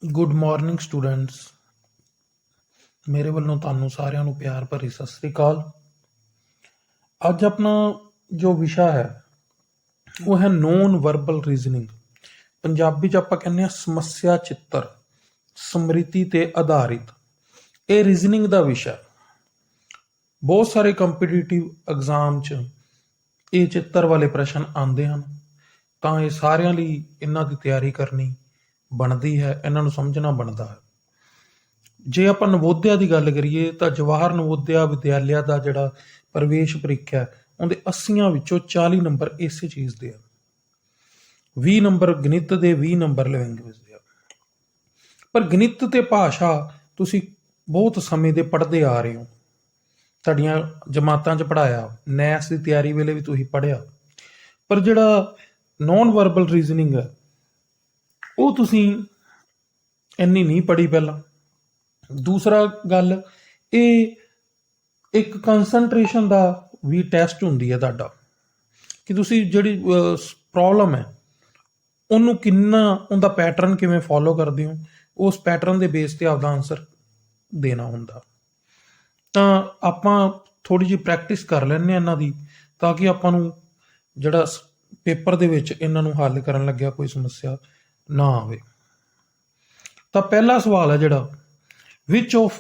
Good morning students. ਮੇਰੇ ਵੱਲੋਂ ਤੁਹਾਨੂੰ ਸਾਰਿਆਂ ਨੂੰ ਪਿਆਰ ਭਰੀ ਸਤਿ ਸ੍ਰੀ ਅਕਾਲ। ਅੱਜ ਆਪਣਾ ਜੋ ਵਿਸ਼ਾ ਹੈ ਉਹ ਹੈ ਨੋਨ ਵਰਬਲ ਰੀਜ਼ਨਿੰਗ। ਪੰਜਾਬੀ 'ਚ ਆਪਾਂ ਕਹਿੰਦੇ ਆ ਸਮੱਸਿਆ ਚਿੱਤਰ, ਸਮ੍ਰਿਤੀ ਤੇ ਆਧਾਰਿਤ। ਇਹ ਰੀਜ਼ਨਿੰਗ ਦਾ ਵਿਸ਼ਾ। ਬਹੁਤ ਸਾਰੇ ਕੰਪੀਟੀਟਿਵ ਐਗਜ਼ਾਮ 'ਚ ਇਹ ਚਿੱਤਰ ਵਾਲੇ ਪ੍ਰਸ਼ਨ ਆਉਂਦੇ ਹਨ, ਤਾਂ ਇਹ ਸਾਰਿਆਂ ਲਈ ਇਹਨਾਂ ਦੀ ਤਿਆਰੀ ਕਰਨੀ ਬਣਦੀ ਹੈ, ਇਹਨਾਂ ਨੂੰ ਸਮਝਣਾ ਬਣਦਾ ਹੈ। ਜੇ ਆਪਾਂ ਨਵੋਦਿਆ ਦੀ ਗੱਲ ਕਰੀਏ ਤਾਂ ਜਵਾਹਰ ਨਵੋਦਿਆ ਵਿਦਿਆਲਿਆ ਦਾ ਜਿਹੜਾ ਪ੍ਰਵੇਸ਼ ਪ੍ਰੀਖਿਆ ਹੈ, ਉਹਦੇ 80 ਵਿੱਚੋਂ 40 ਨੰਬਰ ਇਸੇ ਚੀਜ਼ ਦੇ ਆ, 20 ਨੰਬਰ ਗਣਿਤ ਦੇ, 20 ਨੰਬਰ ਲੈਂਗੁਏਜ ਦੇ ਆ। ਪਰ ਗਣਿਤ ਤੇ ਭਾਸ਼ਾ ਤੁਸੀਂ ਬਹੁਤ ਸਮੇਂ ਦੇ ਪੜ੍ਹਦੇ ਆ ਰਹੇ ਹੋ, ਤੁਹਾਡੀਆਂ ਜਮਾਤਾਂ 'ਚ ਪੜ੍ਹਾਇਆ, ਨੈਸ ਦੀ ਤਿਆਰੀ ਵੇਲੇ ਵੀ ਤੁਸੀਂ ਪੜ੍ਹਿਆ। ਪਰ ਜਿਹੜਾ ਨੌਨ ਵਰਬਲ ਰੀਜ਼ਨਿੰਗ ਹੈ ਉਹ ਤੁਸੀਂ ਇੰਨੀ ਨਹੀਂ ਪੜ੍ਹੀ ਪਹਿਲਾਂ। ਦੂਸਰਾ ਗੱਲ, ਇਹ ਇੱਕ ਕੰਸੰਟਰੇਸ਼ਨ ਦਾ ਵੀ ਟੈਸਟ ਹੁੰਦੀ ਹੈ ਤੁਹਾਡਾ, ਕਿ ਤੁਸੀਂ ਜਿਹੜੀ ਪ੍ਰੋਬਲਮ ਹੈ ਉਹਨੂੰ ਕਿੰਨਾ, ਉਹਦਾ ਪੈਟਰਨ ਕਿਵੇਂ ਫੋਲੋ ਕਰਦੇ ਹੋ, ਉਸ ਪੈਟਰਨ ਦੇ ਬੇਸ ਤੇ ਆਪਦਾ ਆਨਸਰ ਦੇਣਾ ਹੁੰਦਾ। ਤਾਂ ਆਪਾਂ ਥੋੜੀ ਜਿਹੀ ਪ੍ਰੈਕਟਿਸ ਕਰ ਲੈਂਦੇ ਹਾਂ ਇਹਨਾਂ ਦੀ, ਤਾਂ ਕਿ ਆਪਾਂ ਨੂੰ ਜਿਹੜਾ ਪੇਪਰ ਦੇ ਵਿੱਚ ਇਹਨਾਂ ਨੂੰ ਹੱਲ ਕਰਨ ਲੱਗਿਆ ਕੋਈ ਸਮੱਸਿਆ ਨਾ ਆਵੇ। ਤਾਂ ਪਹਿਲਾ ਸਵਾਲ ਹੈ ਜਿਹੜਾ, which of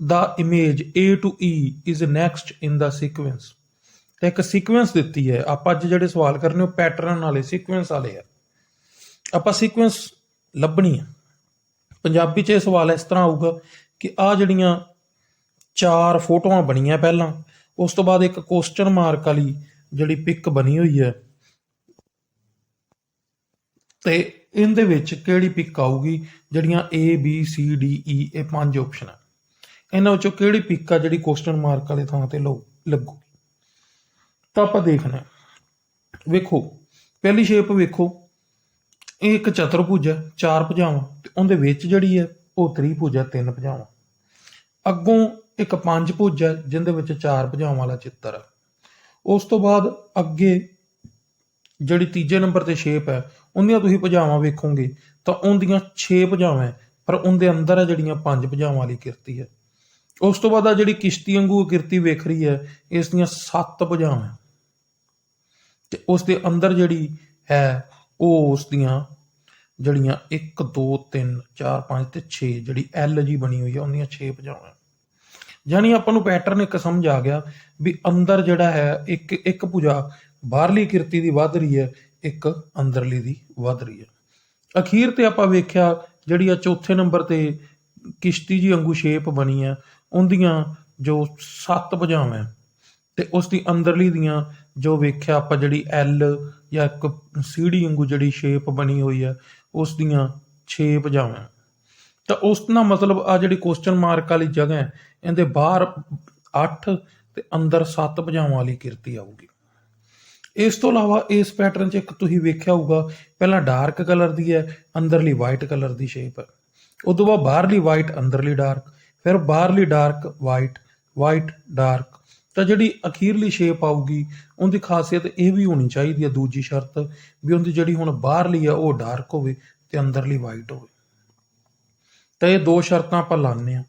the image A to E is next in the sequence। ਤੇ ਇੱਕ ਸੀਕੁਐਂਸ ਦਿੱਤੀ ਹੈ। ਆਪਾਂ ਅੱਜ ਜਿਹੜੇ ਸਵਾਲ ਕਰਨੇ ਉਹ ਪੈਟਰਨ ਵਾਲੇ, ਸੀਕੁਐਂਸ ਵਾਲੇ ਆ। ਆਪਾਂ ਸੀਕੁਐਂਸ ਲੱਭਣੀ ਹੈ। ਪੰਜਾਬੀ 'ਚ ਇਹ ਸਵਾਲ ਇਸ ਤਰ੍ਹਾਂ ਆਊਗਾ ਕਿ ਆ ਜਿਹੜੀਆਂ 4 ਫੋਟੋਆਂ ਬਣੀਆਂ ਪਹਿਲਾਂ, ਉਸ ਤੋਂ ਬਾਅਦ ਇੱਕ ਕੁਐਸਚਨ ਮਾਰਕ ਵਾਲੀ ਜਿਹੜੀ ਪਿਕ ਬਣੀ ਹੋਈ ਹੈ, ਤੇ ਇਹਦੇ ਵਿੱਚ ਕਿਹੜੀ ਪਿਕ ਆਊਗੀ। ਜਿਹੜੀਆਂ A B C D E ਇਹ 5 ਆਪਸ਼ਨ ਹੈ, ਇਹਨਾਂ ਵਿੱਚੋਂ ਕਿਹੜੀ ਪਿਕ ਆ ਜਿਹੜੀ ਕੁਐਸਚਨ ਮਾਰਕ ਵਾਲੇ ਥਾਂ ਤੇ ਲੱਗੂਗੀ। ਤਾਂ ਆਪਾਂ ਦੇਖਣਾ, ਵੇਖੋ ਪਹਿਲੀ ਸ਼ੇਪ ਵੇਖੋ, ਇਹ ਇੱਕ ਚਤੁਰਭੁਜ ਹੈ, 4 ਭੁਜਾਵਾਂ, ਤੇ ਉਹਦੇ ਵਿੱਚ ਜਿਹੜੀ ਹੈ ਉਹ ਤ੍ਰਿਭੁਜ ਹੈ, 3 ਭੁਜਾਵਾਂ। ਅੱਗੋਂ ਇੱਕ ਪੰਜਭੁਜ ਹੈ ਜਿਹਦੇ ਵਿੱਚ 4 ਭੁਜਾਵਾਂ ਵਾਲਾ ਚਿੱਤਰ ਹੈ। ਉਸ ਤੋਂ ਬਾਅਦ ਅੱਗੇ ਜਿਹੜੀ ਤੀਜੇ ਨੰਬਰ ਤੇ ਸ਼ੇਪ ਹੈ, ਉਹਦੀਆਂ ਤੁਸੀਂ ਭੁਜਾਵਾਂ ਵੇਖੋਗੇ ਤਾਂ ਉਹਦੀਆਂ 6 ਭੁਜਾਵਾਂ ਹੈ, ਪਰ ਉਹਦੇ ਅੰਦਰ ਹੈ ਜਿਹੜੀਆਂ 5 ਭੁਜਾਵਾਂ ਵਾਲੀ ਕਿਰਤੀ ਹੈ। ਉਸ ਤੋਂ ਬਾਅਦ ਆ ਜਿਹੜੀ ਕਿਸ਼ਤੀ ਵਾਂਗੂ ਕਿਰਤੀ ਵੇਖ ਰਹੀ ਹੈ, ਇਸ ਦੀਆਂ 7 ਭੁਜਾਵਾਂ, ਤੇ ਉਸ ਦੇ ਅੰਦਰ ਜਿਹੜੀ ਹੈ ਉਹ ਉਸ ਦੀਆਂ ਜਿਹੜੀਆਂ 1 2 3 4 5 ਤੇ 6 ਜਿਹੜੀ ਐਲ ਜੀ ਬਣੀ ਹੋਈ ਹੈ, ਉਹਦੀਆਂ 6 ਭੁਜਾਵਾਂ। ਜਾਨੀ ਆਪਾਂ ਨੂੰ ਪੈਟਰਨ ਇੱਕ ਸਮਝ ਆ ਗਿਆ ਵੀ ਅੰਦਰ ਜਿਹੜਾ ਹੈ ਇੱਕ ਭੁਜਾ ਬਾਹਰਲੀ ਕਿਰਤੀ ਦੀ ਵੱਧ ਰਹੀ ਹੈ, ਇੱਕ ਅੰਦਰਲੀ ਦੀ ਵੱਧ ਰਹੀ ਹੈ। ਅਖੀਰ ਤੇ ਆਪਾਂ ਵੇਖਿਆ ਜਿਹੜੀ ਆ ਚੌਥੇ ਨੰਬਰ ਤੇ ਕਿਸ਼ਤੀ ਜੀ ਵਾਂਗੂ ਸ਼ੇਪ ਬਣੀ ਹੈ, ਉਹਦੀਆਂ ਜੋ 7 ਭੁਜਾਵਾਂ ਤੇ ਉਸ ਦੀ ਅੰਦਰਲੀ ਦੀਆਂ ਜੋ ਵੇਖਿਆ ਆਪਾਂ ਜਿਹੜੀ ਐਲ ਜਾਂ ਇੱਕ ਸੀੜੀ ਵਾਂਗੂ ਜਿਹੜੀ ਸ਼ੇਪ ਬਣੀ ਹੋਈ ਹੈ, ਉਸ ਦੀਆਂ 6 ਭੁਜਾਵਾਂ। ਤਾਂ ਉਸ ਦਾ ਮਤਲਬ ਆ ਜਿਹੜੀ ਕੁਐਸਚਨ ਮਾਰਕ ਵਾਲੀ ਜਗ੍ਹਾ ਹੈ, ਇਹਦੇ ਬਾਹਰ 8 ਤੇ ਅੰਦਰ 7 ਭੁਜਾਵਾਂ ਵਾਲੀ ਕਿਰਤੀ ਆਊਗੀ। ਇਸ ਤੋਂ ਇਲਾਵਾ ਇਸ ਪੈਟਰਨ 'ਚ ਇੱਕ ਤੁਸੀਂ ਵੇਖਿਆ ਹੋਊਗਾ, ਪਹਿਲਾਂ ਡਾਰਕ ਕਲਰ ਦੀ ਹੈ, ਅੰਦਰਲੀ ਵਾਈਟ ਕਲਰ ਦੀ ਸ਼ੇਪ ਹੈ, ਉਦੋਂ ਬਾਅਦ ਬਾਹਰਲੀ ਵਾਈਟ, ਅੰਦਰਲੀ ਡਾਰਕ, ਫਿਰ ਬਾਹਰਲੀ ਡਾਰਕ ਵਾਈਟ, ਵਾਈਟ ਡਾਰਕ। ਤਾਂ ਜਿਹੜੀ ਅਖੀਰਲੀ ਸ਼ੇਪ ਆਊਗੀ ਉਹਦੀ ਖਾਸੀਅਤ ਇਹ ਵੀ ਹੋਣੀ ਚਾਹੀਦੀ ਹੈ, ਦੂਜੀ ਸ਼ਰਤ, ਵੀ ਉਹਦੀ ਜਿਹੜੀ ਹੁਣ ਬਾਹਰਲੀ ਆ ਉਹ ਡਾਰਕ ਹੋਵੇ ਤੇ ਅੰਦਰਲੀ ਵਾਈਟ ਹੋਵੇ। ਤਾਂ ਇਹ 2 ਸ਼ਰਤਾਂ ਆਪਾਂ ਲਾਉਂਦੇ ਹਾਂ।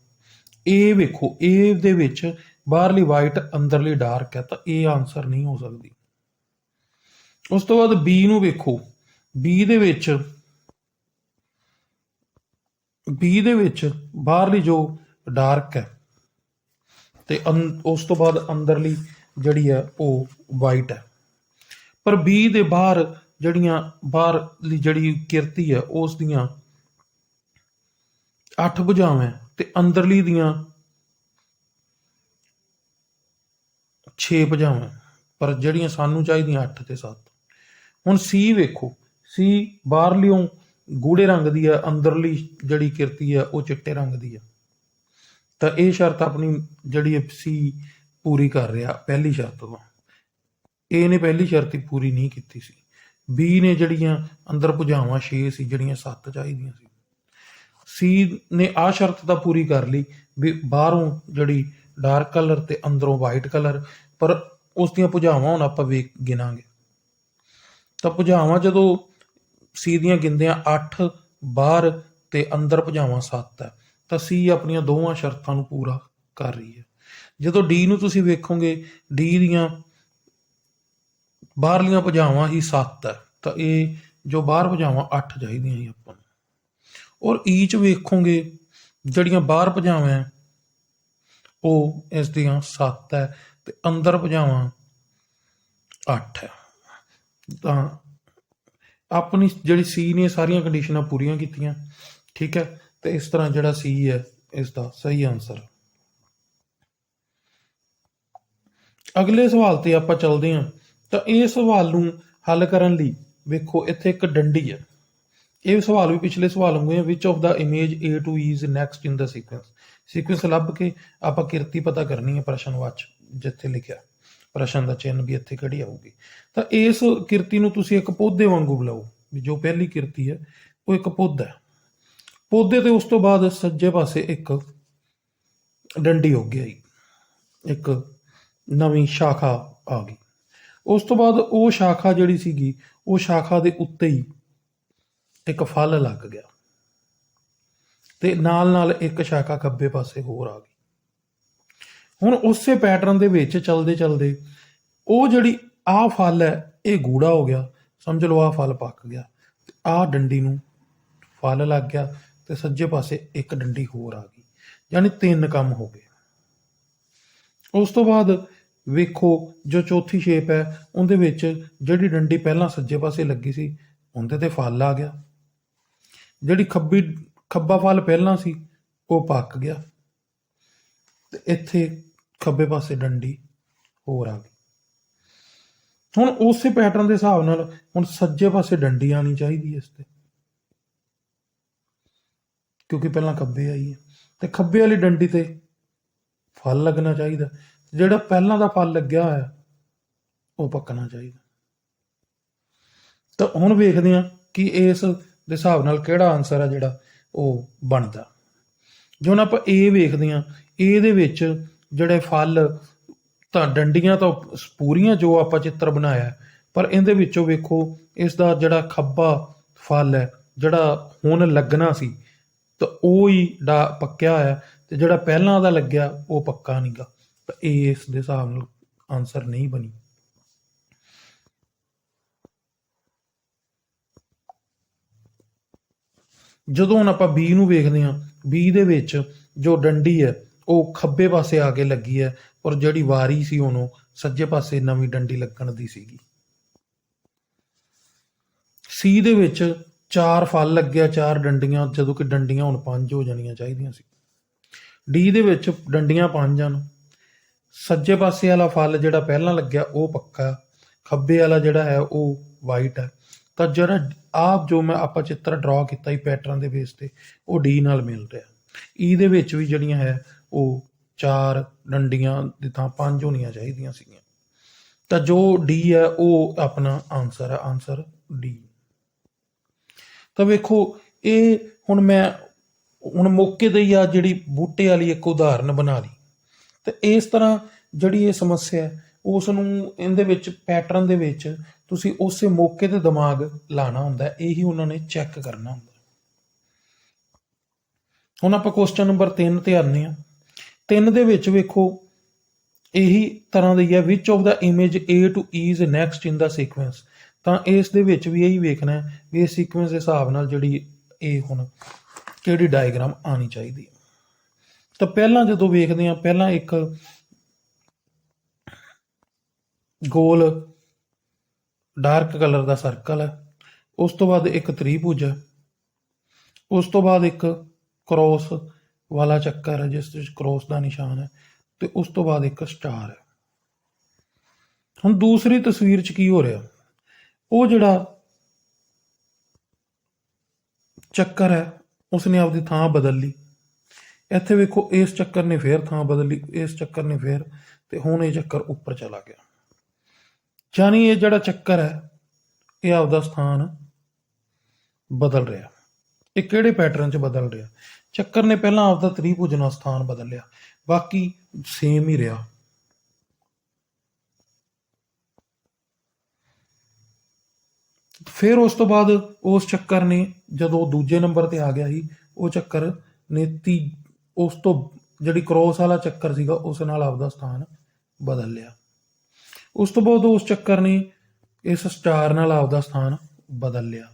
ਇਹ ਵੇਖੋ, ਇਹ ਦੇ ਵਿੱਚ ਬਾਹਰਲੀ ਵਾਈਟ, ਅੰਦਰਲੀ ਡਾਰਕ ਹੈ, ਤਾਂ ਇਹ ਆਨਸਰ ਨਹੀਂ ਹੋ ਸਕਦੀ। ਉਸ ਤੋਂ ਬਾਅਦ ਬੀ ਨੂੰ ਵੇਖੋ, ਬੀ ਦੇ ਵਿੱਚ ਬਾਹਰਲੀ ਜੋ ਡਾਰਕ ਹੈ ਤੇ ਉਸ ਤੋਂ ਬਾਅਦ ਅੰਦਰਲੀ ਜਿਹੜੀ ਹੈ ਉਹ ਵਾਈਟ ਹੈ। ਪਰ ਬੀ ਦੇ ਬਾਹਰ ਜਿਹੜੀਆਂ ਬਾਹਰਲੀ ਜਿਹੜੀ ਕਿਰਤੀ ਹੈ ਉਸ ਦੀਆਂ 8 ਭੁਜਾਵਾਂ ਤੇ ਅੰਦਰਲੀ ਦੀਆਂ 6 ਭੁਜਾਵਾਂ, ਪਰ ਜਿਹੜੀਆਂ ਸਾਨੂੰ ਚਾਹੀਦੀਆਂ 8 ਤੇ 7। ਹੁਣ ਸੀ ਵੇਖੋ, ਸੀ ਬਾਹਰਲਿਓਂ ਗੂੜੇ ਰੰਗ ਦੀ ਹੈ, ਅੰਦਰਲੀ ਜਿਹੜੀ ਕਿਰਤੀ ਹੈ ਉਹ ਚਿੱਟੇ ਰੰਗ ਦੀ ਹੈ। ਤਾਂ ਇਹ ਸ਼ਰਤ ਆਪਣੀ ਜਿਹੜੀ ਸੀ ਪੂਰੀ ਕਰ ਰਿਹਾ ਪਹਿਲੀ ਸ਼ਰਤ ਤੋਂ। ਏ ਨੇ ਪਹਿਲੀ ਸ਼ਰਤ ਹੀ ਪੂਰੀ ਨਹੀਂ ਕੀਤੀ ਸੀ। ਬੀ ਨੇ ਜਿਹੜੀਆਂ ਅੰਦਰ ਭੁਜਾਵਾਂ 6 ਸੀ, ਜਿਹੜੀਆਂ 7 ਚਾਹੀਦੀਆਂ ਸੀ। ਸੀ ਨੇ ਆਹ ਸ਼ਰਤ ਤਾਂ ਪੂਰੀ ਕਰ ਲਈ ਵੀ ਬਾਹਰੋਂ ਜਿਹੜੀ ਡਾਰਕ ਕਲਰ ਤੇ ਅੰਦਰੋਂ ਵਾਈਟ ਕਲਰ, ਪਰ ਉਸ ਦੀਆਂ ਭੁਜਾਵਾਂ ਹੁਣ ਆਪਾਂ ਗਿਣਾਂਗੇ। ਤਾਂ ਭੁਜਾਵਾਂ ਜਦੋਂ ਸੀ ਦੀਆਂ ਗਿਣਦੇ ਆ 8 ਬਾਹਰ ਤੇ ਅੰਦਰ ਭੁਜਾਵਾਂ 7 ਹੈ, ਤਾਂ ਸੀ ਆਪਣੀਆਂ ਦੋਵਾਂ ਸ਼ਰਤਾਂ ਨੂੰ ਪੂਰਾ ਕਰ ਰਹੀ ਹੈ। ਜਦੋਂ ਡੀ ਨੂੰ ਤੁਸੀਂ ਵੇਖੋਗੇ, ਡੀ ਦੀਆਂ ਬਾਹਰਲੀਆਂ ਭੁਜਾਵਾਂ ਹੀ 7 ਹੈ, ਤਾਂ ਇਹ ਜੋ ਬਾਹਰ ਭੁਜਾਵਾਂ 8 ਚਾਹੀਦੀਆਂ ਸੀ ਆਪਾਂ ਨੂੰ। ਔਰ ਈ ਚ ਵੇਖੋਗੇ ਜਿਹੜੀਆਂ ਬਾਹਰ ਭੁਜਾਵਾਂ ਹੈ ਉਹ ਇਸ ਦੀਆਂ 7 ਹੈ ਤੇ ਅੰਦਰ ਭੁਜਾਵਾਂ 8 ਹੈ। ਤਾਂ ਆਪਣੀ ਜਿਹੜੀ ਸੀ ਨੇ ਸਾਰੀਆਂ ਕੰਡੀਸ਼ਨਾਂ ਪੂਰੀਆਂ ਕੀਤੀਆਂ, ਠੀਕ ਹੈ। ਤੇ ਇਸ ਤਰ੍ਹਾਂ ਜਿਹੜਾ ਸੀ ਹੈ ਇਸ ਦਾ ਸਹੀ ਆਨਸਰ। ਅਗਲੇ ਸਵਾਲ ਤੇ ਆਪਾਂ ਚੱਲਦੇ ਹਾਂ। ਤਾਂ ਇਹ ਸਵਾਲ ਨੂੰ ਹੱਲ ਕਰਨ ਲਈ ਵੇਖੋ ਇੱਥੇ ਇੱਕ ਡੰਡੀ ਹੈ। ਇਹ ਸਵਾਲ ਵੀ ਪਿਛਲੇ ਸਵਾਲ ਵਾਂਗੂ ਹੈ, which of the image A2 is next in the sequence ਲੱਭ ਕੇ ਆਪਾਂ ਕਿਰਤੀ ਪਤਾ ਕਰਨੀ ਹੈ ਪ੍ਰਸ਼ਨਵਾਚ ਜਿੱਥੇ ਲਿਖਿਆ ਪ੍ਰਸ਼ਨ ਦਾ ਚਿੰਨ੍ਹ ਵੀ ਇੱਥੇ ਕਿਹੜੀ ਆਊਗੀ। ਤਾਂ ਇਸ ਕਿਰਤੀ ਨੂੰ ਤੁਸੀਂ ਇੱਕ ਪੌਦੇ ਵਾਂਗੂ ਬੁਲਾਓ, ਵੀ ਜੋ ਪਹਿਲੀ ਕਿਰਤੀ ਹੈ ਉਹ ਇੱਕ ਪੌਦਾ ਹੈ। ਪੌਦੇ ਤੇ ਉਸ ਤੋਂ ਬਾਅਦ ਸੱਜੇ ਪਾਸੇ ਇੱਕ ਡੰਡੀ ਹੋ ਗਈ, ਇੱਕ ਨਵੀਂ ਸ਼ਾਖਾ ਆ ਗਈ। ਉਸ ਤੋਂ ਬਾਅਦ ਉਹ ਸ਼ਾਖਾ ਜਿਹੜੀ ਸੀਗੀ, ਉਹ ਸ਼ਾਖਾ ਦੇ ਉੱਤੇ ਹੀ ਇੱਕ ਫਲ ਲੱਗ ਗਿਆ ਤੇ ਨਾਲ ਨਾਲ ਇੱਕ ਸ਼ਾਖਾ ਖੱਬੇ ਪਾਸੇ ਹੋਰ ਆ ਗਈ। ਹੁਣ ਉਸੇ ਪੈਟਰਨ ਦੇ ਵਿੱਚ ਚਲਦੇ ਚਲਦੇ ਉਹ ਜਿਹੜੀ ਆਹ ਫਲ ਹੈ ਇਹ ਗੂੜਾ ਹੋ ਗਿਆ, ਸਮਝ ਲਓ ਆਹ ਫਲ ਪੱਕ ਗਿਆ, ਤੇ ਆਹ ਡੰਡੀ ਨੂੰ ਫਲ ਲੱਗ ਗਿਆ ਤੇ ਸੱਜੇ ਪਾਸੇ ਇੱਕ ਡੰਡੀ ਹੋਰ ਆ ਗਈ, ਯਾਨੀ 3 ਕੰਮ ਹੋ ਗਏ। ਉਸ ਤੋਂ ਬਾਅਦ ਵੇਖੋ ਜੋ ਚੌਥੀ ਸ਼ੇਪ ਹੈ ਉਹਦੇ ਵਿੱਚ ਜਿਹੜੀ ਡੰਡੀ ਪਹਿਲਾਂ ਸੱਜੇ ਪਾਸੇ ਲੱਗੀ ਸੀ ਉਹਦੇ ਤੇ ਫਲ ਆ ਗਿਆ, ਜਿਹੜੀ ਖੱਬਾ ਫਲ ਪਹਿਲਾਂ ਸੀ ਉਹ ਪੱਕ ਗਿਆ ਤੇ ਇੱਥੇ ਖੱਬੇ ਪਾਸੇ ਡੰਡੀ ਹੋਰ ਆ ਗਈ। ਹੁਣ ਉਸੇ ਪੈਟਰਨ ਦੇ ਹਿਸਾਬ ਨਾਲ ਹੁਣ ਸੱਜੇ ਪਾਸੇ ਡੰਡੀ ਆਣੀ ਚਾਹੀਦੀ ਇਸ ਤੇ, ਕਿਉਂਕਿ ਪਹਿਲਾਂ ਖੱਬੇ ਆਈ ਹੈ, ਤੇ ਖੱਬੇ ਵਾਲੀ ਡੰਡੀ ਤੇ ਫਲ ਲੱਗਣਾ ਚਾਹੀਦਾ, ਜਿਹੜਾ ਪਹਿਲਾਂ ਦਾ ਫਲ ਲੱਗਿਆ ਹੋਇਆ ਉਹ ਪੱਕਣਾ ਚਾਹੀਦਾ। ਤਾਂ ਹੁਣ ਵੇਖਦੇ ਹਾਂ ਕਿ ਇਸ ਦੇ ਹਿਸਾਬ ਨਾਲ ਕਿਹੜਾ ਆਨਸਰ ਹੈ ਜਿਹੜਾ ਉਹ ਬਣਦਾ। ਜੇ ਹੁਣ ਆਪਾਂ ਇਹ ਵੇਖਦੇ ਹਾਂ, ਇਹ ਦੇ ਵਿੱਚ ਜਿਹੜੇ ਫਲ ਤਾਂ ਡੰਡੀਆਂ ਤਾਂ ਪੂਰੀਆਂ ਜੋ ਆਪਾਂ ਚਿੱਤਰ ਬਣਾਇਆ, ਪਰ ਇਹਦੇ ਵਿੱਚੋਂ ਵੇਖੋ ਇਸ ਦਾ ਜਿਹੜਾ ਖੱਬਾ ਫਲ ਹੈ ਜਿਹੜਾ ਹੁਣ ਲੱਗਣਾ ਸੀ ਤਾਂ ਉਹ ਹੀ ਪੱਕਿਆ ਹੋਇਆ, ਤੇ ਜਿਹੜਾ ਪਹਿਲਾਂ ਦਾ ਲੱਗਿਆ ਉਹ ਪੱਕਾ ਨਹੀਂ ਗਾ, ਤਾਂ ਇਹ ਇਸ ਦੇ ਹਿਸਾਬ ਨਾਲ ਆਨਸਰ ਨਹੀਂ ਬਣੀ। ਜਦੋਂ ਹੁਣ ਆਪਾਂ ਬੀ ਨੂੰ ਵੇਖਦੇ ਹਾਂ, ਬੀ ਦੇ ਵਿੱਚ ਜੋ ਡੰਡੀ ਹੈ ਉਹ ਖੱਬੇ ਪਾਸੇ ਆ ਕੇ ਲੱਗੀ ਹੈ, ਔਰ ਜਿਹੜੀ ਵਾਰੀ ਸੀ ਉਹਨੂੰ ਸੱਜੇ ਪਾਸੇ ਨਵੀਂ ਡੰਡੀ ਲੱਗਣ ਦੀ ਸੀਗੀ। ਸੀ ਦੇ ਵਿੱਚ 4 ਫਲ ਲੱਗਿਆ, 4 ਡੰਡੀਆਂ, ਜਦੋਂ ਕਿ ਡੰਡੀਆਂ ਹੁਣ 5 ਹੋ ਜਾਣੀਆਂ ਚਾਹੀਦੀਆਂ ਸੀ। ਡੀ ਦੇ ਵਿੱਚ ਡੰਡੀਆਂ 5 ਹਨ, ਸੱਜੇ ਪਾਸੇ ਵਾਲਾ ਫਲ ਜਿਹੜਾ ਪਹਿਲਾਂ ਲੱਗਿਆ ਉਹ ਪੱਕਾ, ਖੱਬੇ ਵਾਲਾ ਜਿਹੜਾ ਹੈ ਉਹ ਵਾਈਟ ਹੈ। ਤਾਂ ਜਿਹੜਾ ਆਪ ਜੋ ਮੈਂ ਆਪਾਂ ਚਿੱਤਰ ਡਰਾ ਕੀਤਾ ਸੀ ਪੈਟਰਨ ਦੇ ਬੇਸ ਤੇ ਉਹ ਡੀ ਨਾਲ ਮਿਲ ਰਿਹਾ। ਈ ਦੇ ਵਿੱਚ ਵੀ ਜਿਹੜੀਆਂ ਹੈ ਉਹ 4 ਡੰਡੀਆਂ ਦੀ ਥਾਂ 5 ਹੋਣੀਆਂ ਚਾਹੀਦੀਆਂ ਸੀਗੀਆਂ, ਤਾਂ ਜੋ ਡੀ ਹੈ ਉਹ ਆਪਣਾ ਆਨਸਰ ਹੈ, ਆਨਸਰ ਡੀ। ਤਾਂ ਵੇਖੋ ਇਹ ਹੁਣ ਮੈਂ ਮੌਕੇ ਤੇ ਹੀ ਆ ਜਿਹੜੀ ਬੂਟੇ ਵਾਲੀ ਇੱਕ ਉਦਾਹਰਨ ਬਣਾ ਲਈ, ਤੇ ਇਸ ਤਰ੍ਹਾਂ ਜਿਹੜੀ ਇਹ ਸਮੱਸਿਆ ਹੈ ਉਸ ਨੂੰ ਇਹਦੇ ਵਿੱਚ ਪੈਟਰਨ ਦੇ ਵਿੱਚ ਤੁਸੀਂ ਉਸੇ ਮੌਕੇ ਤੇ ਦਿਮਾਗ ਲਾਣਾ ਹੁੰਦਾ, ਇਹੀ ਉਹਨਾਂ ਨੇ ਚੈੱਕ ਕਰਨਾ ਹੁੰਦਾ। ਹੁਣ ਆਪਾਂ ਕੁਐਸਚਨ ਨੰਬਰ 3 ਤੇ ਆਉਂਦੇ ਹਾਂ। 3 ਦੇ ਵਿੱਚ ਵੇਖੋ ਇਹੀ ਤਰ੍ਹਾਂ ਦੀ ਹੈ, which of the image A2 is next in the sequence. ਤਾਂ ਇਸ ਦੇ ਵਿੱਚ ਵੀ ਇਹੀ ਵੇਖਣਾ ਹੈ ਵੀ ਇਹ ਸੀਕੁਐਂਸ ਦੇ ਹਿਸਾਬ ਨਾਲ ਜਿਹੜੀ ਇਹ ਹੁਣ ਕਿਹੜੀ ਡਾਇਗਰਾਮ ਆਣੀ ਚਾਹੀਦੀ ਹੈ। ਤਾਂ ਪਹਿਲਾਂ ਜਦੋਂ ਵੇਖਦੇ ਹਾਂ, ਪਹਿਲਾਂ ਇੱਕ ਗੋਲ ਡਾਰਕ ਕਲਰ ਦਾ ਸਰਕਲ ਹੈ, ਉਸ ਤੋਂ ਬਾਅਦ ਇੱਕ ਤ੍ਰਿਭੁਜ ਹੈ, ਉਸ ਤੋਂ ਬਾਅਦ ਇੱਕ ਕ੍ਰੋਸ ਵਾਲਾ ਚੱਕਰ ਹੈ ਜਿਸ ਵਿੱਚ ਕ੍ਰੋਸ ਦਾ ਨਿਸ਼ਾਨ ਹੈ, ਤੇ ਉਸ ਤੋਂ ਬਾਅਦ ਇੱਕ ਸਟਾਰ ਹੈ। ਹੁਣ ਦੂਸਰੀ ਤਸਵੀਰ 'ਚ ਕੀ ਹੋ ਰਿਹਾ, ਉਹ ਜਿਹੜਾ ਚੱਕਰ ਹੈ ਉਸਨੇ ਆਪਦੀ ਥਾਂ ਬਦਲ ਲਈ। ਇੱਥੇ ਵੇਖੋ ਇਸ ਚੱਕਰ ਨੇ ਫੇਰ ਥਾਂ ਬਦਲ ਲਈ, ਇਸ ਚੱਕਰ ਨੇ ਫੇਰ, ਤੇ ਹੁਣ ਇਹ ਚੱਕਰ ਉੱਪਰ ਚਲਾ ਗਿਆ। ਯਾਨੀ ਇਹ ਜਿਹੜਾ ਚੱਕਰ ਹੈ ਇਹ ਆਪਦਾ ਸਥਾਨ ਬਦਲ ਰਿਹਾ। ਇਹ ਕਿਹੜੇ ਪੈਟਰਨ 'ਚ ਬਦਲ ਰਿਹਾ? ਚੱਕਰ ਨੇ ਪਹਿਲਾਂ ਆਪਦਾ ਤ੍ਰਿਭੁਜ ਨਾਲ ਸਥਾਨ ਬਦਲ ਲਿਆ, ਬਾਕੀ ਸੇਮ ਹੀ ਰਿਹਾ। ਫਿਰ ਉਸ ਤੋਂ ਬਾਅਦ ਉਸ ਚੱਕਰ ਨੇ ਜਦੋਂ ਦੂਜੇ ਨੰਬਰ ਤੇ ਆ ਗਿਆ ਸੀ, ਉਹ ਚੱਕਰ ਨੇ ਉਸ ਤੋਂ ਜਿਹੜੀ ਕ੍ਰੋਸ ਵਾਲਾ ਚੱਕਰ ਸੀਗਾ ਉਸ ਨਾਲ ਆਪਦਾ ਸਥਾਨ ਬਦਲ ਲਿਆ। ਉਸ ਤੋਂ ਬਾਅਦ ਉਸ ਚੱਕਰ ਨੇ ਇਸ ਸਟਾਰ ਨਾਲ ਆਪਦਾ ਸਥਾਨ ਬਦਲ ਲਿਆ।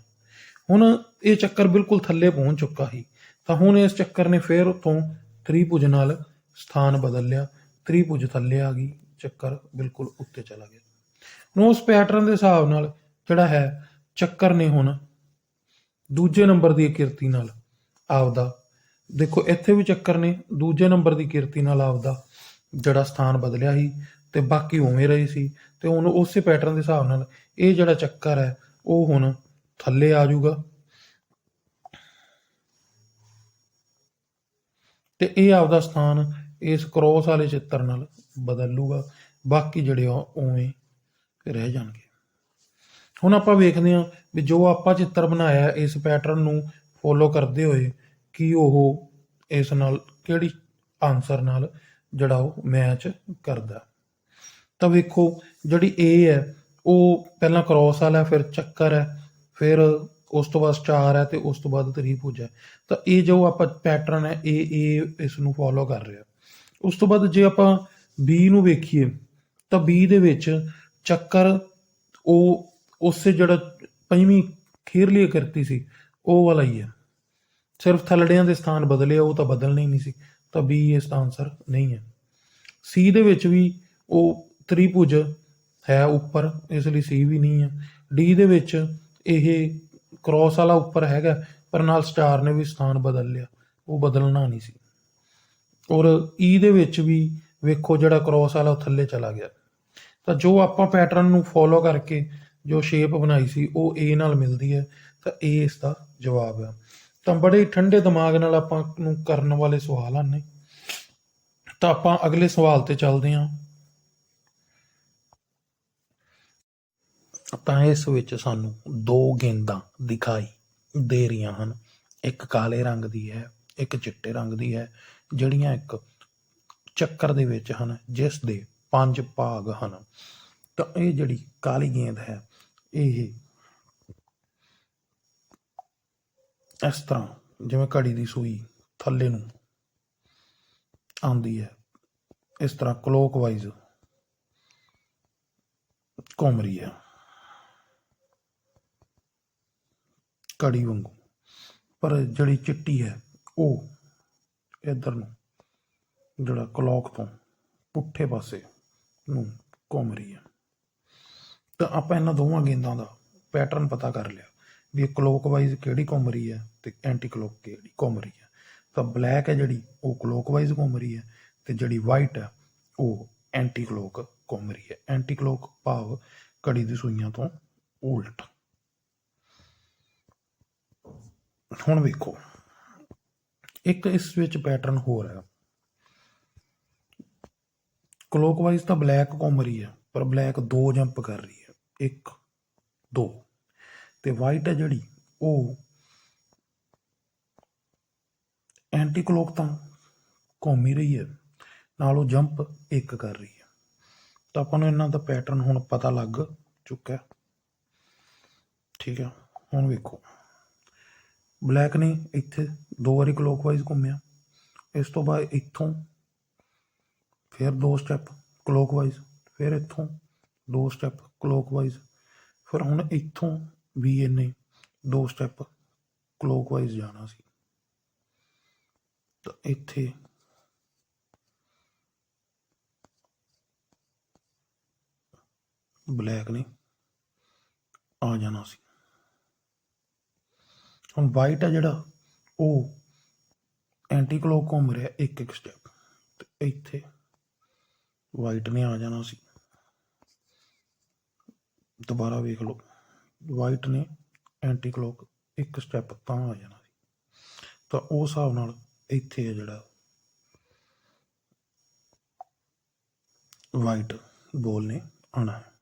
ਹੁਣ ਇਹ ਚੱਕਰ ਬਿਲਕੁਲ ਥੱਲੇ ਪਹੁੰਚ ਚੁੱਕਾ ਸੀ, ਤਾਂ ਹੁਣ ਇਸ ਚੱਕਰ ਨੇ ਫਿਰ ਉੱਥੋਂ ਤ੍ਰਿਭੁਜ ਨਾਲ ਸਥਾਨ ਬਦਲ ਲਿਆ। ਤ੍ਰਿਭੁਜ ਥੱਲੇ ਆ ਗਈ, ਚੱਕਰ ਬਿਲਕੁਲ ਉੱਤੇ ਚਲਾ ਗਿਆ। ਹੁਣ ਉਸ ਪੈਟਰਨ ਦੇ ਹਿਸਾਬ ਨਾਲ ਜਿਹੜਾ ਹੈ ਚੱਕਰ ਨੇ ਹੁਣ ਦੂਜੇ ਨੰਬਰ ਦੀ ਕਿਰਤੀ ਨਾਲ ਆਪਦਾ, ਦੇਖੋ ਇੱਥੇ ਵੀ ਚੱਕਰ ਨੇ ਦੂਜੇ ਨੰਬਰ ਦੀ ਕਿਰਤੀ ਨਾਲ ਆਪਦਾ ਜਿਹੜਾ ਸਥਾਨ ਬਦਲਿਆ ਸੀ, ਤੇ ਬਾਕੀ ਉਵੇਂ ਰਹੀ ਸੀ। ਤੇ ਹੁਣ ਉਸੇ ਪੈਟਰਨ ਦੇ ਹਿਸਾਬ ਨਾਲ ਇਹ ਜਿਹੜਾ ਚੱਕਰ ਹੈ ਉਹ ਹੁਣ ਥੱਲੇ ਆ ਜਾਊਗਾ, ਤੇ ਇਹ ਆਪਦਾ ਸਥਾਨ ਇਸ ਕ੍ਰੋਸ ਵਾਲੇ ਚਿੱਤਰ ਨਾਲ ਬਦਲ ਲੂਗਾ। ਬਾਕੀ ਜਿਹੜੇ ਆ ਉਵੇਂ ਰਹਿ ਜਾਣਗੇ। ਹੁਣ ਆਪਾਂ ਵੇਖਦੇ ਹਾਂ ਵੀ ਜੋ ਆਪਾਂ ਚਿੱਤਰ ਬਣਾਇਆ ਇਸ ਪੈਟਰਨ ਨੂੰ ਫੋਲੋ ਕਰਦੇ ਹੋਏ ਕਿ ਉਹ ਇਸ ਨਾਲ ਕਿਹੜੀ ਆਨਸਰ ਨਾਲ ਜਿਹੜਾ ਉਹ ਮੈਚ ਕਰਦਾ। ਤਾਂ ਵੇਖੋ ਜਿਹੜੀ A ਹੈ ਉਹ ਪਹਿਲਾਂ ਕ੍ਰੋਸ ਵਾਲਾ, ਫਿਰ ਚੱਕਰ ਹੈ, ਫਿਰ ਉਸ ਤੋਂ ਬਾਅਦ ਸਟਾਰ ਹੈ, ਤੇ ਉਸ ਤੋਂ ਬਾਅਦ ਤ੍ਰਿਭੁਜ ਹੈ। ਤਾਂ ਇਹ ਜੋ ਆਪਾਂ ਪੈਟਰਨ ਹੈ ਇਹ ਇਸ ਨੂੰ ਫੋਲੋ ਕਰ ਰਿਹਾ। ਉਸ ਤੋਂ ਬਾਅਦ ਜੇ ਆਪਾਂ B ਨੂੰ ਵੇਖੀਏ ਤਾਂ B ਦੇ ਵਿੱਚ ਚੱਕਰ ਉਹ ਉਸੇ ਜਿਹੜਾ ਪੰਜਵੀਂ ਖੀਰਲੀ ਆਕ੍ਰਿਤੀ ਸੀ ਉਹ ਵਾਲਾ ਹੀ ਹੈ, ਸਿਰਫ ਥੱਲੜਿਆਂ ਦੇ ਸਥਾਨ ਬਦਲੇ, ਉਹ ਤਾਂ ਬਦਲਣੇ ਹੀ ਨਹੀਂ ਸੀ। ਤਾਂ B ਇਸ ਦਾ ਆਨਸਰ ਨਹੀਂ ਹੈ। C ਦੇ ਵਿੱਚ ਵੀ ਉਹ ਤ੍ਰਿਭੁਜ ਹੈ ਉੱਪਰ, ਇਸ ਲਈ C ਵੀ ਨਹੀਂ ਹੈ। D ਦੇ ਵਿੱਚ ਇਹ ਕ੍ਰੋਸ ਵਾਲਾ ਉੱਪਰ ਹੈਗਾ, ਪਰ ਨਾਲ ਸਟਾਰ ਨੇ ਵੀ ਸਥਾਨ ਬਦਲ ਲਿਆ, ਉਹ ਬਦਲਣਾ ਨਹੀਂ ਸੀ। ਔਰ E ਦੇ ਵਿੱਚ ਵੀ ਵੇਖੋ ਜਿਹੜਾ ਕ੍ਰੋਸ ਵਾਲਾ ਉਹ ਥੱਲੇ ਚਲਾ ਗਿਆ। ਤਾਂ ਜੋ ਆਪਾਂ ਪੈਟਰਨ ਨੂੰ ਫੋਲੋ ਕਰਕੇ ਜੋ ਸ਼ੇਪ ਬਣਾਈ ਸੀ ਉਹ A ਨਾਲ ਮਿਲਦੀ ਹੈ, ਤਾਂ A ਇਸ ਦਾ ਜਵਾਬ ਹੈ। ਤਾਂ ਬੜੇ ਠੰਡੇ ਦਿਮਾਗ ਨਾਲ ਆਪਾਂ ਨੂੰ ਕਰਨ ਵਾਲੇ ਸਵਾਲ ਹਨ। ਤਾਂ ਆਪਾਂ ਅਗਲੇ ਸਵਾਲ ਤੇ ਚੱਲਦੇ ਹਾਂ। ਤਾਂ ਇਸ ਵਿੱਚ ਸਾਨੂੰ ਦੋ ਗੇਂਦਾਂ ਦਿਖਾਈ ਦੇ ਰਹੀਆਂ ਹਨ, ਇੱਕ ਕਾਲੇ ਰੰਗ ਦੀ ਹੈ, ਇੱਕ ਚਿੱਟੇ ਰੰਗ ਦੀ ਹੈ, ਜਿਹੜੀਆਂ ਇੱਕ ਚੱਕਰ ਦੇ ਵਿੱਚ ਹਨ ਜਿਸ ਦੇ 5 ਭਾਗ ਹਨ। ਤਾਂ ਇਹ ਜਿਹੜੀ ਕਾਲੀ ਗੇਂਦ ਹੈ ਇਹ ਇਸ ਤਰ੍ਹਾਂ ਜਿਵੇਂ ਘੜੀ ਦੀ ਸੂਈ ਥੱਲੇ ਨੂੰ ਆਉਂਦੀ ਹੈ, ਇਸ ਤਰ੍ਹਾਂ ਕਲੋਕਵਾਈਜ਼ ਘੁੰਮ ਰਹੀ ਹੈ ਘੜੀ ਵਾਂਗੂ। ਪਰ ਜਿਹੜੀ ਚਿੱਟੀ ਹੈ ਉਹ ਇੱਧਰ ਨੂੰ ਜਿਹੜਾ ਕਲੋਕ ਤੋਂ ਪੁੱਠੇ ਪਾਸੇ ਨੂੰ ਘੁੰਮ ਰਹੀ ਹੈ। ਤਾਂ ਆਪਾਂ ਇਹਨਾਂ ਦੋਵਾਂ ਗੇਂਦਾਂ ਦਾ ਪੈਟਰਨ ਪਤਾ ਕਰ ਲਿਆ ਵੀ ਇਹ ਕਲੋਕਵਾਈਜ਼ ਕਿਹੜੀ ਘੁੰਮ ਰਹੀ ਹੈ ਤੇ ਐਂਟੀ ਕਲੋਕ ਕਿਹੜੀ ਘੁੰਮ ਰਹੀ ਹੈ। ਤਾਂ ਬਲੈਕ ਹੈ ਜਿਹੜੀ ਉਹ ਕਲੋਕਵਾਈਜ਼ ਘੁੰਮ ਰਹੀ ਹੈ, ਤੇ ਜਿਹੜੀ ਵਾਈਟ ਹੈ ਉਹ ਐਂਟੀ ਕਲੋਕ ਘੁੰਮ ਰਹੀ ਹੈ। ਐਂਟੀ ਕਲੋਕ ਭਾਵ ਘੜੀ ਦੀ ਸੂਈਆਂ ਤੋਂ ਉਲਟ। ਹੁਣ ਵੇਖੋ ਇੱਕ ਇਸ ਵਿੱਚ ਪੈਟਰਨ ਹੋਰ ਹੈ। ਕਲੋਕਵਾਈਜ਼ ਤਾਂ ਬਲੈਕ ਘੁੰਮ ਰਹੀ ਹੈ, ਪਰ ਬਲੈਕ 2 ਜੰਪ ਕਰ ਰਹੀ ਹੈ, 1 2, ਤੇ ਵਾਈਟ ਹੈ ਜਿਹੜੀ ਉਹ ਐਂਟੀ ਕਲੋਕ ਤਾਂ ਘੁੰਮ ਹੀ ਰਹੀ ਹੈ, ਨਾਲ ਉਹ ਜੰਪ 1 ਕਰ ਰਹੀ ਹੈ। ਤਾਂ ਆਪਾਂ ਨੂੰ ਇਹਨਾਂ ਦਾ ਪੈਟਰਨ ਹੁਣ ਪਤਾ ਲੱਗ ਚੁੱਕਾ, ਠੀਕ ਹੈ। ਹੁਣ ਵੇਖੋ ਬਲੈਕ ਨੇ ਇੱਥੇ 2 ਵਾਰੀ ਕਲੋਕਵਾਈਜ਼ ਘੁੰਮਿਆ, ਇਸ ਤੋਂ ਬਾਅਦ ਇੱਥੋਂ ਫਿਰ 2 ਸਟੈਪ ਕਲੋਕਵਾਈਜ਼, ਫਿਰ ਇੱਥੋਂ 2 ਸਟੈਪ ਕਲੋਕਵਾਈਜ਼, ਫਿਰ ਹੁਣ ਇੱਥੋਂ ਵੀ ਇਹਨੇ 2 ਸਟੈਪ ਕਲੋਕਵਾਈਜ਼ ਜਾਣਾ ਸੀ। ਤਾਂ ਇੱਥੇ ਬਲੈਕ ਨੇ ਆ ਜਾਣਾ ਸੀ। ਹੁਣ ਵਾਈਟ ਹੈ ਜਿਹੜਾ ਉਹ ਐਂਟੀ ਕਲੋਕ ਘੁੰਮ ਰਿਹਾ 1 ਸਟੈਪ, ਤੇ ਇੱਥੇ ਵਾਈਟ ਨੇ ਆ ਜਾਣਾ ਸੀ। ਦੁਬਾਰਾ ਵੇਖ ਲਓ, ਵਾਈਟ ਨੇ ਐਂਟੀ ਕਲੋਕ 1 ਸਟੈਪ ਤਾਂ ਆ ਜਾਣਾ ਸੀ। ਤਾਂ ਉਸ ਹਿਸਾਬ ਨਾਲ ਇੱਥੇ ਹੈ ਜਿਹੜਾ ਵਾਈਟ ਬੋਲ ਨੇ ਆਉਣਾ ਹੈ।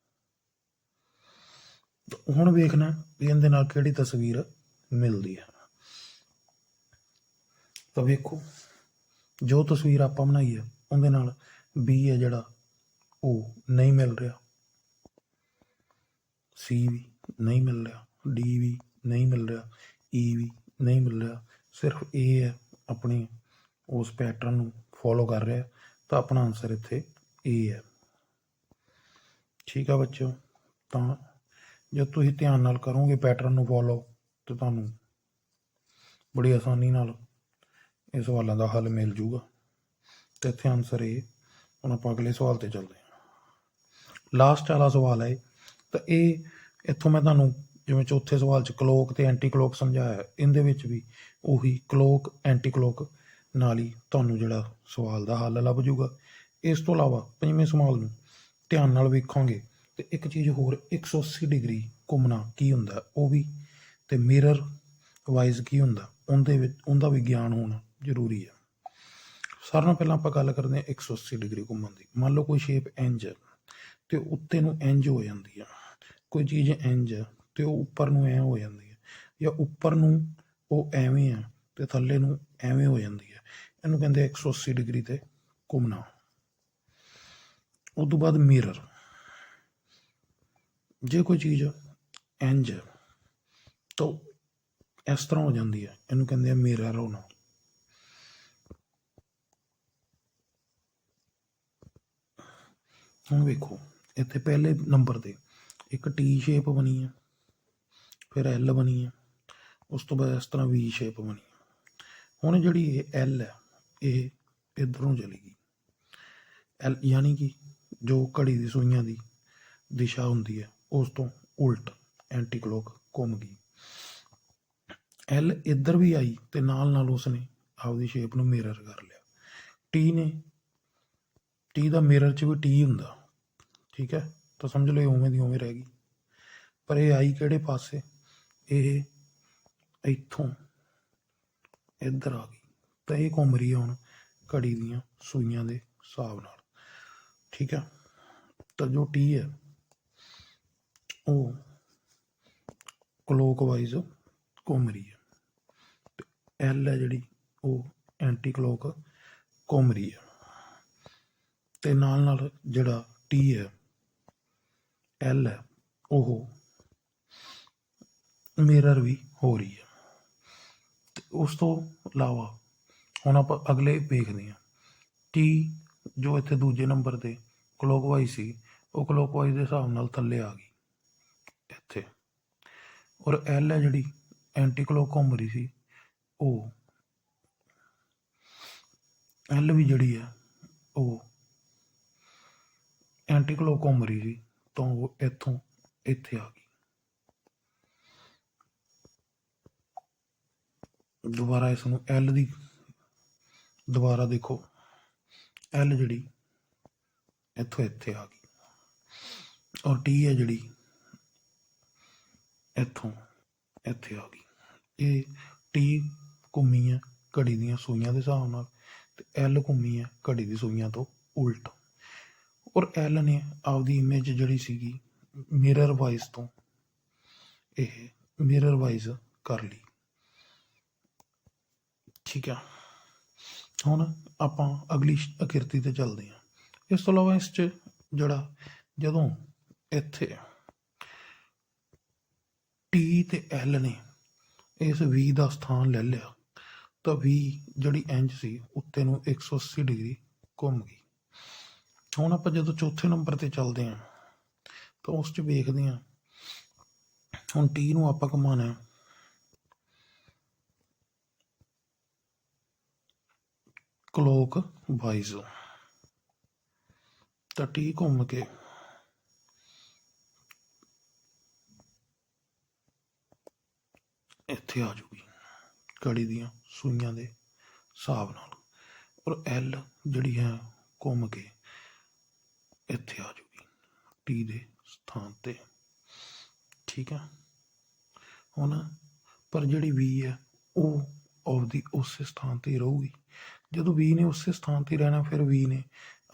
ਹੁਣ ਵੇਖਣਾ ਵੀ ਇਹਦੇ ਨਾਲ ਕਿਹੜੀ ਤਸਵੀਰ ਮਿਲਦੀ ਹੈ। ਤਾਂ ਵੇਖੋ ਜੋ ਤਸਵੀਰ ਆਪਾਂ ਬਣਾਈ ਹੈ ਉਹਦੇ ਨਾਲ B ਹੈ ਜਿਹੜਾ ਉਹ ਨਹੀਂ ਮਿਲ ਰਿਹਾ, C ਵੀ ਨਹੀਂ ਮਿਲ ਰਿਹਾ, D ਵੀ ਨਹੀਂ ਮਿਲ ਰਿਹਾ, E ਵੀ ਨਹੀਂ ਮਿਲ ਰਿਹਾ, सिर्फ ए है अपनी उस पैटर्न ਨੂੰ फॉलो कर रहा है, तो अपना आंसर इत्थे ए है। ठीक है बच्चों, तो जब तुम ध्यान नाल करोगे पैटर्न ਨੂੰ फॉलो तो ਤੁਹਾਨੂੰ बड़ी आसानी नाल ਇਹ सवालों का हल मिल जूगा। तो इत्थे आंसर ए। हुण आपां अगले सवाल ते चलते हैं। लास्ट वाला सवाल है, तो ये इत्थों मैं तुहानूं जिवें चौथे सवाल च क्लोक ते एंटी क्लोक समझाया, इहदे विच भी उही क्लोक एंटी क्लोक नाल ही तुहानूं जिहड़ा सवाल दा हल लभ जूगा। इस तो इलावा पंजवें सवाल नूं ध्यान नाल वेखोगे तो एक चीज़ होर 180 डिग्री घूमना की हुंदा वो भी, ते मिरर वाइज की हुंदा उहदा भी ज्ञान होना जरूरी है। सारे नाल पहलां आपां गल करदे हां 180 डिग्री घूमण दी। मान लो कोई शेप इंज है तो उत्ते नूं इंज हो जाती है, कोई चीज़ इंज है तो उपर नूं ऐ हो जाती है, या उपर नूं वो एवें है तो थल्ले नूं एवें हो जाती है। इहनूं कहंदे 180 डिग्री ते घूमना। उस तो बाद मिरर, जे कोई चीज़ इंज है तो इस तरह हो जाती है, इहनूं कहंदे आ मिरर होना। हुण वेखो इत्थे पहले नंबर ते एक टी शेप बनी है, फिर एल बनी है, उस तो बाद इस तरह वी शेप बनी है। हुण जिहड़ी एल है ये इधरों चलेगी, एल यानी कि जो घड़ी की सूइयां की दिशा होंदी है उस तो उल्ट एंटी क्लोक घूम गई। एल इधर भी आई तो नाल नाल उसने आपकी शेप नूं मिरर कर लिया। टी का मिरर च भी टी हुंदा, ठीक है, तो समझ लो उवें दी उवें रह गई। पर यह आई किहड़े पासे, ये इत्थों इधर आ गई, तो यह घूम रही है हुण घड़ी दीयां सूइयां दे हिसाब नाल। ठीक है, तो जो टी है वो क्लोक वाइज घूम रही है, एल है जिहड़ी वो एंटी क्लोक घूम रही है, ते नाल नाल जिहड़ा टी है एल है वो मिरर भी हो रही है। उस तो इलावा हुण आपां अगले वेखदे हां। टी जो इत्थे दूजे नंबर ते क्लोक वाइज सी वो क्लोक वाइज दे हिसाब नाल थल्ले आ गई इत्थे, और एल है जिहड़ी एंटी क्लोक घूम रही सी वो एल भी जिहड़ी है वो एंटी क्लोक घूम रही सी, तो वो इत्थों इत्थे आ गई। दोबारा इसनूं एल दी दोबारा देखो, एल जिहड़ी इत्थों इत्थे आ गई, और टी है जिहड़ी इत्थों इत्थे आ गई। ये टी घूमी है घड़ी दीयां सूइयां दे हिसाब नाल, ते एल घूमी है घड़ी दी सूइयां तो उल्ट, और एल ने आपदी इमेज जिहड़ी सीगी मिरर वाइज तो यह मिरर वाइज कर ली। ठीक है, हुण आपां अगली आकृति ते चलते हैं। इस तो इलावा इस च जिहड़ा जदों इत्थे टी ते एल ने इस वी का स्थान ले लिया, तो वी जिहड़ी इंज सी उत्ते नूं 180 डिग्री घूम गई। हुण आपां जदों चौथे नंबर ते चलते हैं तो उस च वेखदे हां, हुण टी नूं आपां घुमाना है क्लोक वाइज, तो टी घूम के इत्थे आ जूगी घड़ी दीयां सूइयां दे हिसाब नाल, और एल जिहड़ी है घूम के इत्थे आ जूगी टी दे स्थान ते। ठीक है, हुण पर जिहड़ी वी है वो आपदी उस स्थान ते रहूगी। जदों वी ने उस स्थान ते रहना, फिर वी ने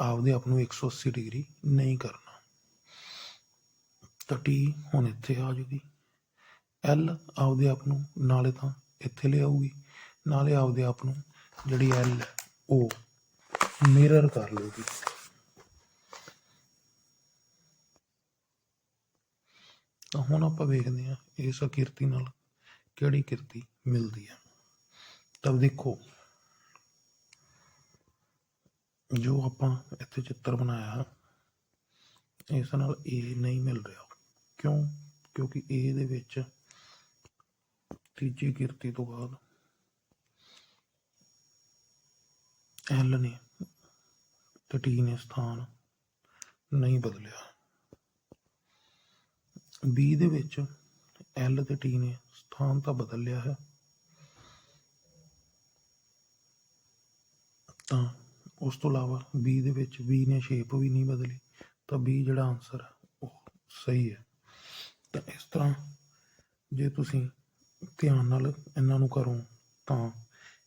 आपदे आप नूं 180 डिग्री नहीं करना, तो टी हुण इत्थे आ जूगी। एल आपदे आप नूं नाले तां इत्थे ले आऊगी, नाले आपदे आप नूं जिहड़ी एल है वो मिरर कर लूगी। तो हुण आपां वेखदे हां इस आकृति नाल किहड़ी आकृति मिलदी है। ਤਾਂ ਦੇਖੋ ਜੋ ਆਪਾਂ ਇੱਥੇ ਚਿੱਤਰ ਬਣਾਇਆ ਇਸ ਨਾਲ A ਨਹੀਂ ਮਿਲ ਰਿਹਾ। ਕਿਉਂ? ਕਿਉਂਕਿ A ਦੇ ਵਿੱਚ ਤੀਜੀ ਕਿਰਤੀ ਤੋਂ ਬਾਅਦ L ਨੇ ਤੇ T ਨੇ ਸਥਾਨ ਨਹੀਂ ਬਦਲਿਆ। B ਦੇ ਵਿੱਚ L ਤੇ T ਨੇ ਸਥਾਨ ਤਾਂ ਬਦਲ ਲਿਆ ਹੈ, ਤਾਂ ਉਸ ਤੋਂ ਇਲਾਵਾ B ਦੇ ਵਿੱਚ B ਨੇ ਸ਼ੇਪ ਵੀ ਨਹੀਂ ਬਦਲੀ, ਤਾਂ B ਜਿਹੜਾ ਆਨਸਰ ਹੈ ਉਹ ਸਹੀ ਹੈ। ਤਾਂ ਇਸ ਤਰ੍ਹਾਂ ਜੇ ਤੁਸੀਂ ਧਿਆਨ ਨਾਲ ਇਹਨਾਂ ਨੂੰ ਕਰੋ ਤਾਂ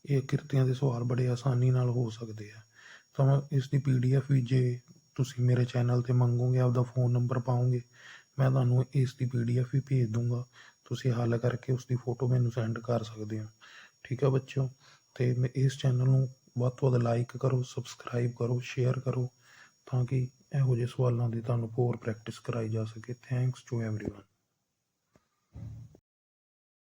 ਇਹ ਕਿਰਤੀਆਂ ਦੇ ਸਵਾਲ ਬੜੇ ਆਸਾਨੀ ਨਾਲ ਹੋ ਸਕਦੇ ਆ। ਤਾਂ ਇਸ ਦੀ PDF ਵੀ ਜੇ ਤੁਸੀਂ ਮੇਰੇ ਚੈਨਲ 'ਤੇ ਮੰਗੋਗੇ, ਆਪਦਾ ਫ਼ੋਨ ਨੰਬਰ ਪਾਓਗੇ, ਮੈਂ ਤੁਹਾਨੂੰ ਇਸ ਦੀ PDF ਵੀ ਭੇਜ ਦੂੰਗਾ। ਤੁਸੀਂ ਹੱਲ ਕਰਕੇ ਉਸ ਦੀ ਫੋਟੋ ਮੈਨੂੰ ਸੈਂਡ ਕਰ ਸਕਦੇ ਹੋ। ਠੀਕ ਆ ਬੱਚਿਓ, ਅਤੇ ਇਸ ਚੈਨਲ ਨੂੰ ਵੱਧ ਤੋਂ ਵੱਧ ਲਾਈਕ ਕਰੋ, ਸਬਸਕ੍ਰਾਈਬ ਕਰੋ, ਸ਼ੇਅਰ ਕਰੋ, ਤਾਂ ਕਿ ਇਹੋ ਜਿਹੇ ਸਵਾਲਾਂ ਦੀ ਤੁਹਾਨੂੰ ਹੋਰ ਪ੍ਰੈਕਟਿਸ ਕਰਾਈ ਜਾ ਸਕੇ। Thanks to everyone.